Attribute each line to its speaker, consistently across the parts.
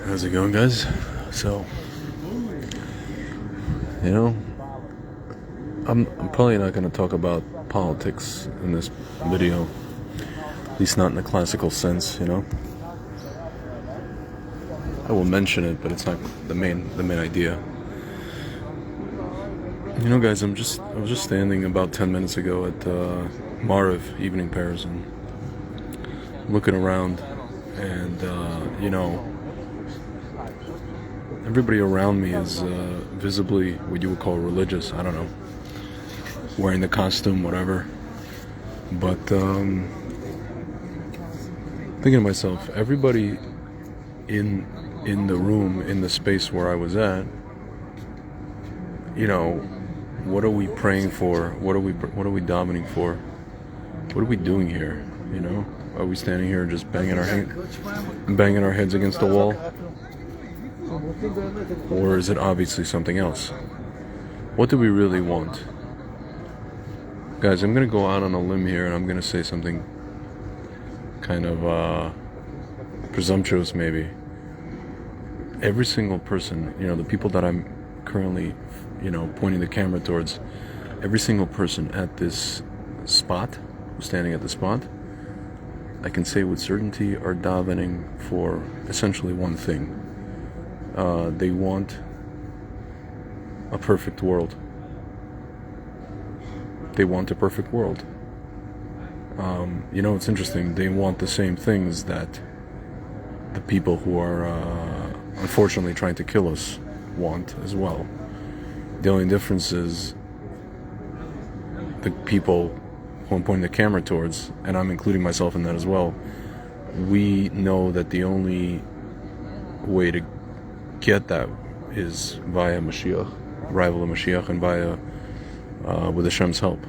Speaker 1: How's it going, guys? So, you know, I'm probably not going to talk about politics in this video, at least not in the classical sense. I will mention it, but it's not the main idea. Guys, I was just standing about 10 minutes ago at Mariv evening prayers and looking around, and everybody around me is visibly what you would call religious. I don't know, wearing the costume, whatever. But thinking to myself, everybody in the room, in the space where I was at, what are we praying for? What are we davening for? What are we doing here? Are we standing here just banging our heads against the wall? Or is it obviously something else? What do we really want? Guys, I'm going to go out on a limb here and I'm going to say something kind of presumptuous maybe. Every single person, the people that I'm currently, pointing the camera towards, every single person at this spot, standing at the spot, I can say with certainty are davening for essentially one thing. They want a perfect world. They want a perfect world. It's interesting. They want the same things that the people who are unfortunately trying to kill us want as well. The only difference is the people who I'm pointing the camera towards, and I'm including myself in that as well, we know that the only way to get that is via Mashiach, rival of Mashiach, and via with Hashem's help.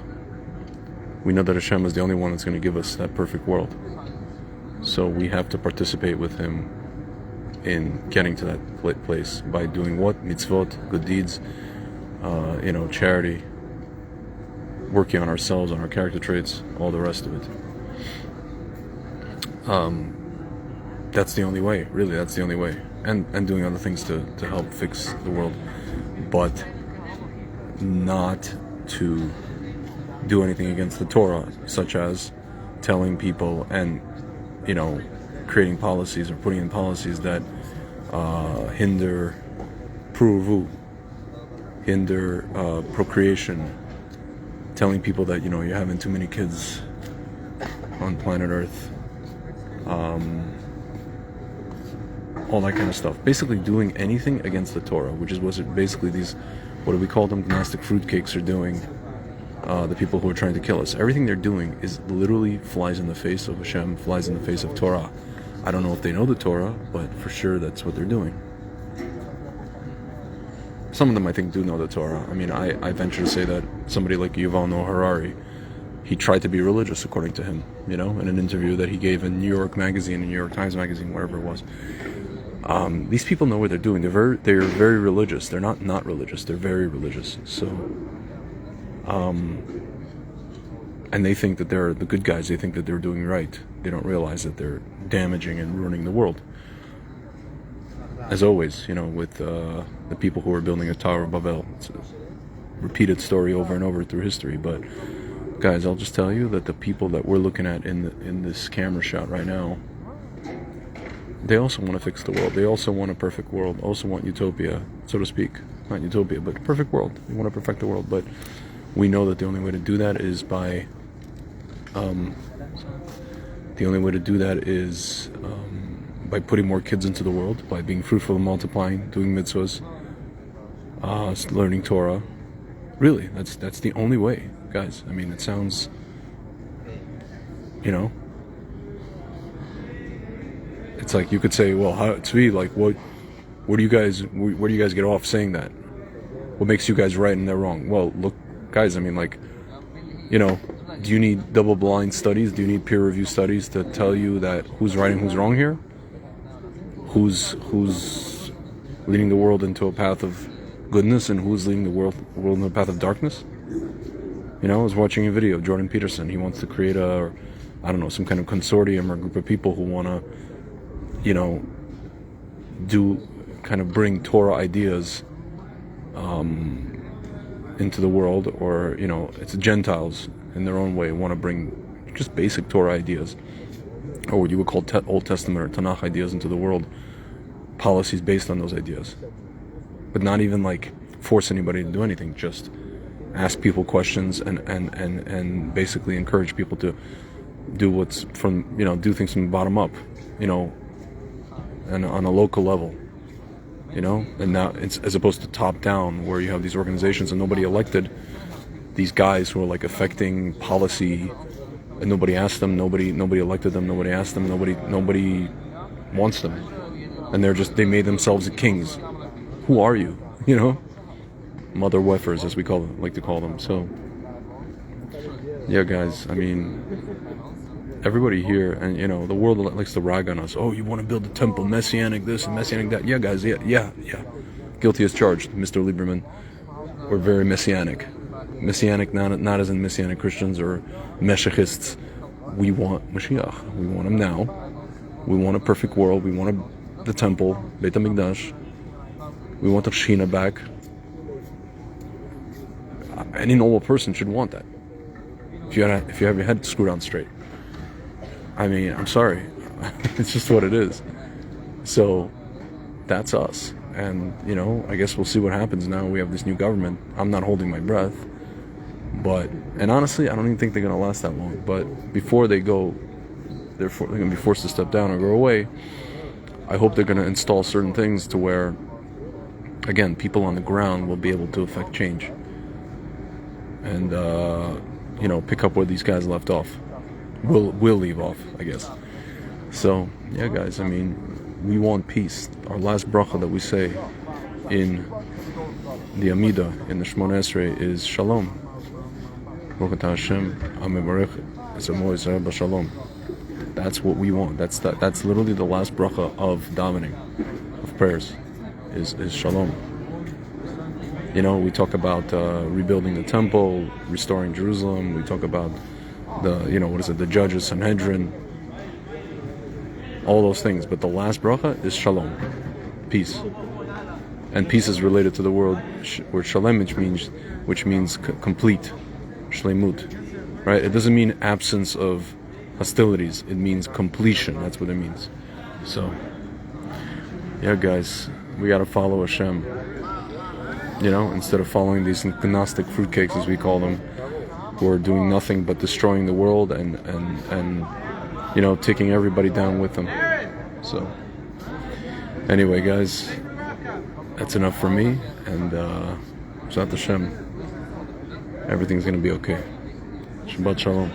Speaker 1: We know that Hashem is the only one that's going to give us that perfect world. So we have to participate with Him in getting to that place by doing what? Mitzvot, good deeds, charity, working on ourselves, on our character traits, all the rest of it. That's the only way, really, that's the only way. And doing other things to help fix the world. But not to do anything against the Torah, such as telling people and, creating policies or putting in policies that hinder pruvu, hinder procreation, telling people that, you're having too many kids on planet Earth, all that kind of stuff. Basically doing anything against the Torah, which is what basically these, what do we call them, Gnostic fruitcakes are doing, the people who are trying to kill us. Everything they're doing is literally flies in the face of Hashem, flies in the face of Torah. I don't know if they know the Torah, but for sure that's what they're doing. Some of them I think do know the Torah. I mean, I venture to say that somebody like Yuval Noah Harari, he tried to be religious according to him, in an interview that he gave in New York Magazine, in New York Times Magazine, wherever it was. These people know what they're doing. They're very religious. They're not religious. They're very religious. So, and they think that they're the good guys. They think that they're doing right. They don't realize that they're damaging and ruining the world. As always, with the people who are building a Tower of Babel. It's a repeated story over and over through history. But guys, I'll just tell you that the people that we're looking at in this camera shot right now, they also want to fix the world. They also want a perfect world. Also want utopia, so to speak. Not utopia, but perfect world. They want to perfect the world. But we know that the only way to do that is by by putting more kids into the world, by being fruitful and multiplying, doing mitzvahs, learning Torah. Really, that's the only way, guys. I mean, it sounds, it's like you could say, well, Tzvi, like, where do you guys get off saying that? What makes you guys right and they're wrong? Well, look, guys, I mean, like, do you need double-blind studies? Do you need peer-reviewed studies to tell you that who's right and who's wrong here? Who's leading the world into a path of goodness and who's leading the world into a path of darkness? I was watching a video of Jordan Peterson. He wants to create some kind of consortium or group of people who want to, kind of bring Torah ideas into the world, or it's Gentiles in their own way want to bring just basic Torah ideas, or what you would call Old Testament or Tanakh ideas into the world, policies based on those ideas, but not even like force anybody to do anything, just ask people questions and basically encourage people to do what's from do things from the bottom up, and on a local level, and now it's as opposed to top down, where you have these organizations and nobody elected these guys who are like affecting policy, and nobody asked them, nobody elected them, nobody asked them, nobody wants them, and they made themselves kings. Who are you? Mother wefers, as we like to call them. So yeah, guys, I mean, everybody here, and the world likes to rag on us. Oh, you want to build a temple, messianic this and messianic that. Yeah, guys, yeah. Guilty as charged, Mr. Lieberman. We're very messianic, not as in messianic Christians or Meshichists. We want Mashiach. We want him now. We want a perfect world. We want the temple, Beit HaMikdash. We want the Shechina back. Any normal person should want that. If you have your head screwed on straight. I mean, I'm sorry. It's just what it is. So that's us. And, I guess we'll see what happens now. We have this new government. I'm not holding my breath. And honestly, I don't even think they're going to last that long. But before they go, they're going to be forced to step down or go away. I hope they're going to install certain things to where, again, people on the ground will be able to affect change. And, pick up where these guys left off. We'll leave off, I guess. So, yeah, guys, I mean, we want peace. Our last bracha that we say in the Amidah, in the Shemona Esrei, is Shalom. Baruch atah Hashem, Amevarech, Esamo Yisrael B'Shalom. That's what we want. That's literally the last bracha of davening, of prayers, is Shalom. We talk about rebuilding the temple, restoring Jerusalem. We talk about the judges, Sanhedrin, all those things. But the last bracha is Shalom, peace. And peace is related to the word Shalem, which means complete, Shlemut, right? It doesn't mean absence of hostilities. It means completion. That's what it means. So, yeah, guys, we got to follow Hashem. Instead of following these Gnostic fruitcakes, as we call them, who are doing nothing but destroying the world and taking everybody down with them. So, anyway, guys, that's enough for me, and Zat Hashem, everything's going to be okay. Shabbat Shalom.